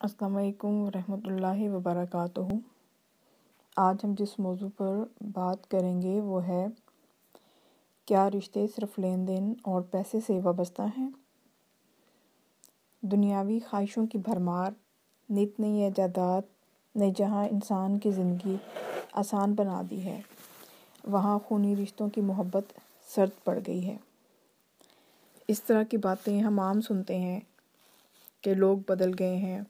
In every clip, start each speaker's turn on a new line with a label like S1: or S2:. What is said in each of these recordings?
S1: السلام علیکم ورحمۃ اللہ وبرکاتہ۔ آج ہم جس موضوع پر بات کریں گے وہ ہے کیا رشتے صرف لین دین اور پیسے سے وابستہ ہیں؟ دنیاوی خواہشوں کی بھرمار، نت نئی ایجادات نے جہاں انسان کی زندگی آسان بنا دی ہے، وہاں خونی رشتوں کی محبت سرد پڑ گئی ہے۔ اس طرح کی باتیں ہم عام سنتے ہیں کہ لوگ بدل گئے ہیں،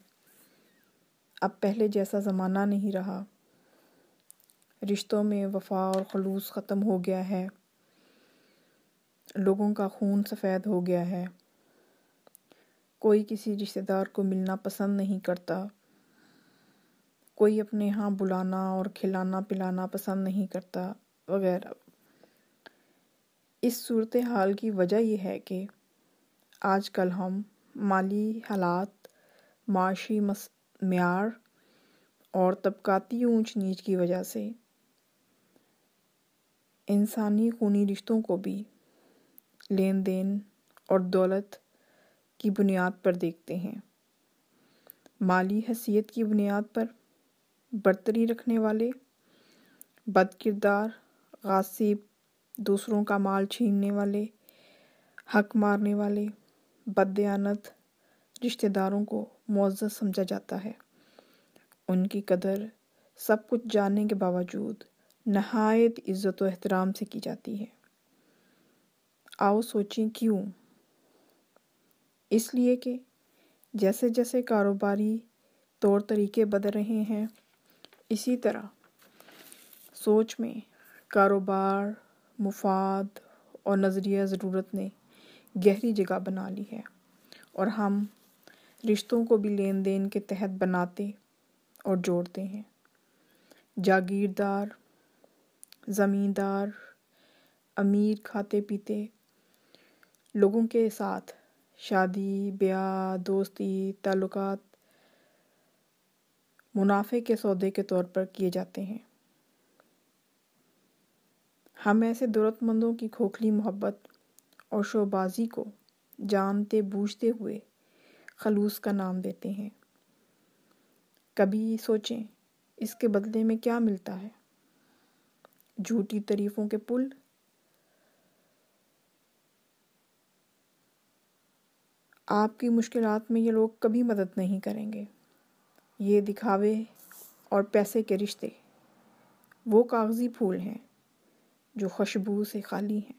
S1: اب پہلے جیسا زمانہ نہیں رہا، رشتوں میں وفا اور خلوص ختم ہو گیا ہے، لوگوں کا خون سفید ہو گیا ہے، کوئی کسی رشتہ دار کو ملنا پسند نہیں کرتا، کوئی اپنے ہاں بلانا اور کھلانا پلانا پسند نہیں کرتا، وغیرہ۔ اس صورتحال کی وجہ یہ ہے کہ آج کل ہم مالی حالات، معاشی معیار اور طبقاتی اونچ نیچ کی وجہ سے انسانی خونی رشتوں کو بھی لین دین اور دولت کی بنیاد پر دیکھتے ہیں۔ مالی حیثیت کی بنیاد پر برتری رکھنے والے، بد کردار، غاصب، دوسروں کا مال چھیننے والے، حق مارنے والے، بددیانت رشتہ داروں کو معزز سمجھا جاتا ہے۔ ان کی قدر سب کچھ جاننے کے باوجود نہایت عزت و احترام سے کی جاتی ہے۔ آؤ سوچیں کیوں؟ اس لیے کہ جیسے جیسے کاروباری طور طریقے بدل رہے ہیں، اسی طرح سوچ میں کاروبار، مفاد اور نظریہ ضرورت نے گہری جگہ بنا لی ہے، اور ہم رشتوں کو بھی لین دین کے تحت بناتے اور جوڑتے ہیں۔ جاگیردار، زمیندار، امیر کھاتے پیتے لوگوں کے ساتھ شادی، بیاہ، دوستی، تعلقات منافع کے سودے کے طور پر کیے جاتے ہیں۔ ہم ایسے ضرورت مندوں کی کھوکھلی محبت اور شوبازی کو جانتے بوجھتے ہوئے خلوص کا نام دیتے ہیں۔ کبھی سوچیں اس کے بدلے میں کیا ملتا ہے؟ جھوٹی تعریفوں کے پل، آپ کی مشکلات میں یہ لوگ کبھی مدد نہیں کریں گے۔ یہ دکھاوے اور پیسے کے رشتے وہ کاغذی پھول ہیں جو خوشبو سے خالی ہیں۔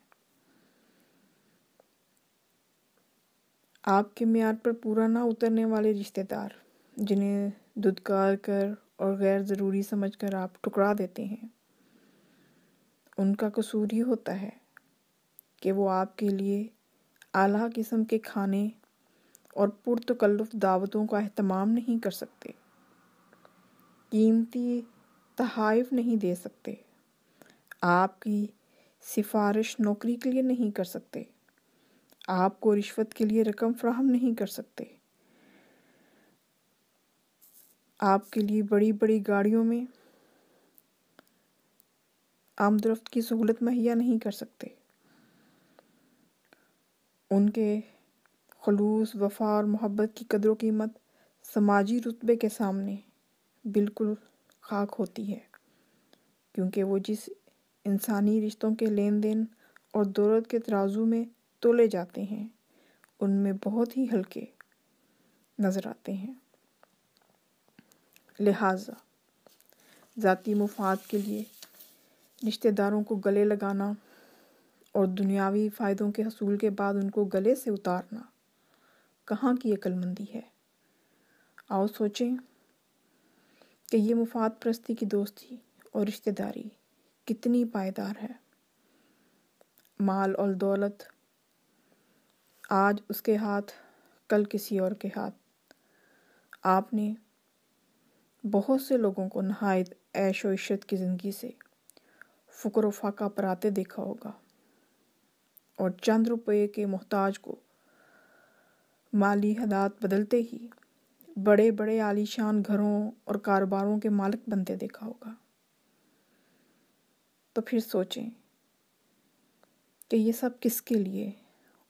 S1: آپ کے معیار پر پورا نہ اترنے والے رشتہ دار جنہیں دھتکار کر اور غیر ضروری سمجھ کر آپ ٹھکرا دیتے ہیں، ان کا قصور یہ ہوتا ہے کہ وہ آپ کے لیے اعلیٰ قسم کے کھانے اور پرتکلف دعوتوں کا اہتمام نہیں کر سکتے، قیمتی تحائف نہیں دے سکتے، آپ کی سفارش نوکری کے لیے نہیں کر سکتے، آپ کو رشوت کے لیے رقم فراہم نہیں کر سکتے، آپ کے لیے بڑی بڑی گاڑیوں میں آمد و رفت کی سہولت مہیا نہیں کر سکتے۔ ان کے خلوص، وفا اور محبت کی قدر و قیمت سماجی رتبے کے سامنے بالکل خاک ہوتی ہے، کیونکہ وہ جس انسانی رشتوں کے لین دین اور دولت کے ترازو میں تولے جاتے ہیں، ان میں بہت ہی ہلکے نظر آتے ہیں۔ لہٰذا ذاتی مفاد کے لیے رشتہ داروں کو گلے لگانا اور دنیاوی فائدوں کے حصول کے بعد ان کو گلے سے اتارنا کہاں کی عقل مندی ہے؟ آؤ سوچیں کہ یہ مفاد پرستی کی دوستی اور رشتہ داری کتنی پائیدار ہے۔ مال اور دولت آج اس کے ہاتھ، کل کسی اور کے ہاتھ۔ آپ نے بہت سے لوگوں کو نہایت عیش و عشرت کی زندگی سے فقر و فاقہ پراتے دیکھا ہوگا، اور چند روپے کے محتاج کو مالی حالات بدلتے ہی بڑے بڑے عالی شان گھروں اور کاروباروں کے مالک بنتے دیکھا ہوگا۔ تو پھر سوچیں کہ یہ سب کس کے لیے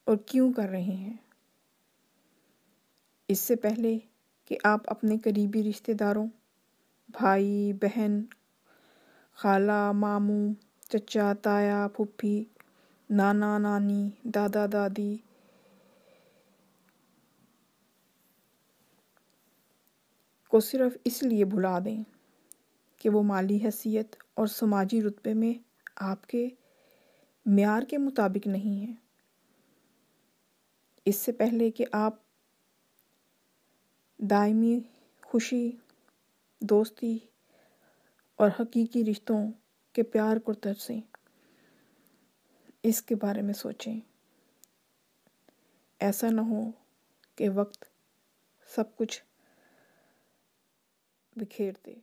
S1: اور کیوں کر رہے ہیں؟ اس سے پہلے کہ آپ اپنے قریبی رشتہ داروں، بھائی بہن، خالہ ماموں، چچا تایا پھوپھی، نانا نانی، دادا دادی کو صرف اس لیے بھلا دیں کہ وہ مالی حیثیت اور سماجی رتبے میں آپ کے معیار کے مطابق نہیں ہیں۔ اس سے پہلے کہ آپ دائمی خوشی، دوستی اور حقیقی رشتوں کے پیار کو ترسیں، اس کے بارے میں سوچیں۔ ایسا نہ ہو کہ وقت سب کچھ بکھیر دے۔